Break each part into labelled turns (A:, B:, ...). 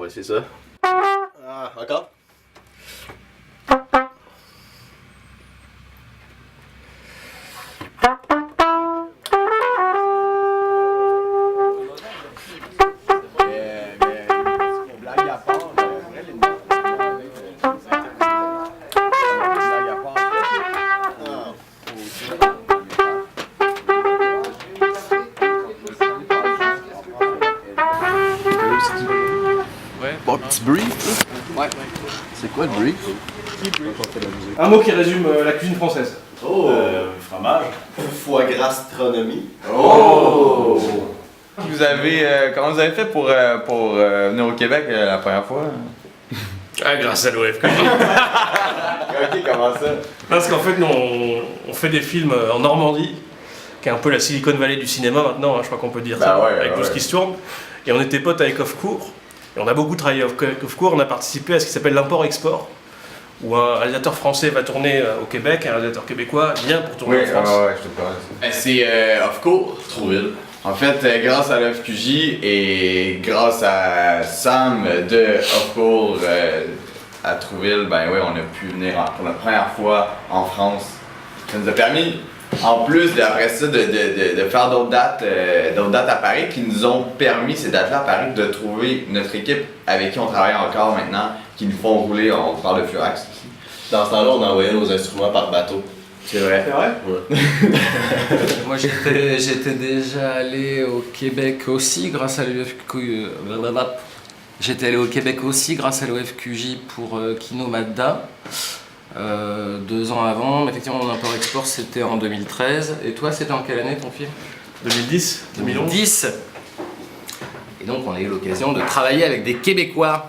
A: va essayer ça. Ah, encore?
B: Bon, petit brief, là. Ouais. C'est quoi le brief?
C: Un mot qui résume la cuisine française.
A: Oh!
D: Fromage.
A: Foie gras astronomie.
B: Oh! Comment vous avez fait pour venir au Québec la première fois?
C: Ah, grâce à l'OFQJ.
B: Ok, comment ça?
C: Parce qu'en fait, nous, on fait des films en Normandie, qui est un peu la Silicon Valley du cinéma maintenant, hein, je crois qu'on peut dire ça,
B: ouais,
C: avec tout ce qui se tourne. Et on était potes avec Offcourt, et on a beaucoup travaillé avec Offcourt, on a participé à ce qui s'appelle l'import-export, où un réalisateur français va tourner au Québec, un réalisateur québécois vient pour tourner en France.
B: Ouais, je te parle. C'est Offcourt, Trouville. En fait, grâce à l'OFQJ et grâce à Sam de Offcourt à Trouville, ben oui, on a pu venir pour la première fois en France. Ça nous a permis, en plus après ça, de faire d'autres dates à Paris qui nous ont permis, ces dates-là à Paris, de trouver notre équipe avec qui on travaille encore maintenant, qui nous font rouler, on parle de Furax ici.
A: Dans ce temps-là, on envoyait nos instruments par bateau.
B: C'est vrai.
C: C'est vrai?
A: Ouais.
E: Moi j'étais déjà allé au Québec aussi grâce à l'OFQJ. J'étais allé au Québec aussi grâce à l'OFQJ pour Kino Madda 2 ans avant. Mais effectivement mon import-export c'était en 2013. Et toi c'était en quelle année ton film?
C: 2010, 2011.
E: 2010. Et donc on a eu l'occasion de travailler avec des Québécois.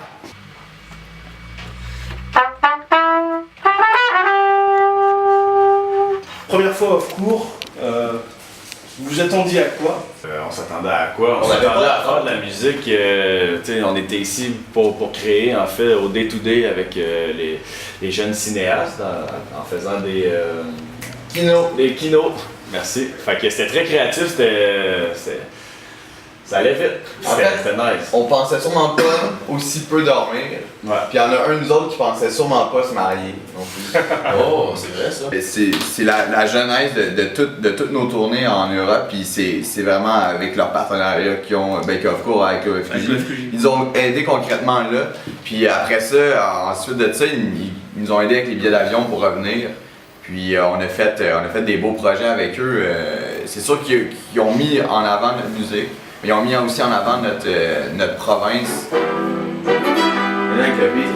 C: Première fois Offcourt, vous vous attendiez à quoi?
D: On s'attendait à quoi? On
A: On avait
D: s'attendait
A: pas-
D: à faire de la musique. T'sais, on était ici pour créer, en fait, au day-to-day avec les jeunes cinéastes en faisant des kinos. Merci. Fait que c'était très créatif, ça allait vite.
B: En fait,
D: C'était nice.
B: On pensait sûrement pas aussi peu dormir.
D: Ouais.
B: Puis il y en a un de nous autres qui pensait sûrement pas se marier non plus.
A: Oh, c'est vrai ça.
B: Et c'est la genèse de toutes nos tournées en Europe, puis c'est vraiment avec leur partenariat qu'ils ont, qu'Offcourt avec l'OFQJ. Ils nous ont aidé concrètement là, puis après ça, ensuite de ça, ils nous ont aidé avec les billets d'avion pour revenir. Puis on a fait des beaux projets avec eux. C'est sûr qu'ils ont mis en avant notre musique, mais ils ont mis aussi en avant notre province.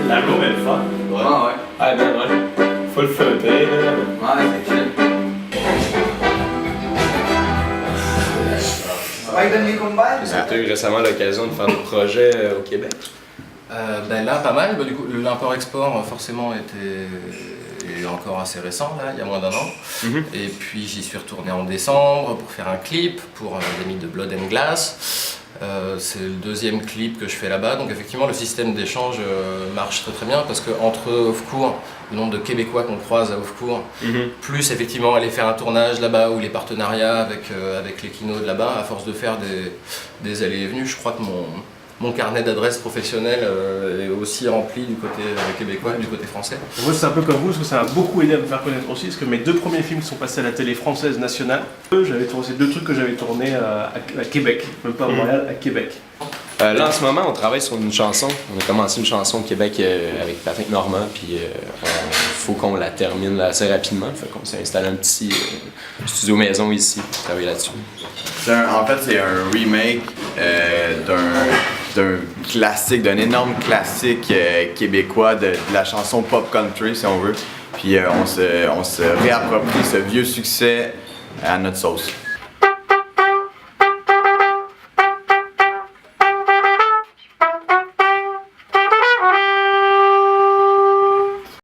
D: L'album est le fun.
B: Ouais.
D: Ah ben ouais. Faut le feuilleter.
B: Ouais, c'est chill.
F: Tu as eu récemment l'occasion de faire des projets au Québec?
E: Là pas mal. Du coup l'import-export forcément est encore assez récent là, il y a moins d'1 an. Et puis j'y suis retourné en décembre pour faire un clip pour les amis de Blood and Glass. C'est le 2e clip que je fais là-bas, donc effectivement le système d'échange marche très bien parce qu'entre Offcourt, le nombre de Québécois qu'on croise à Offcourt, plus effectivement aller faire un tournage là-bas ou les partenariats avec les kinos de là-bas, à force de faire des allées et venues, je crois que mon carnet d'adresses professionnelles est aussi rempli du côté québécois et du côté français.
C: Moi c'est un peu comme vous, parce que ça m'a beaucoup aidé à me faire connaître aussi, parce que mes 2 premiers films sont passés à la télé française nationale. J'avais tourné ces 2 trucs que j'avais tournés à Québec, même pas à Montréal, à Québec.
F: Là en ce moment on travaille sur une chanson. On a commencé une chanson au Québec avec Patrick Normand, puis il faut qu'on la termine assez rapidement. Fait qu'on s'est installé un petit studio maison ici pour travailler là-dessus.
B: En fait, c'est un remake d'un classique, d'un énorme classique québécois de la chanson pop country, si on veut. Puis on se réapproprie ce vieux succès à notre sauce.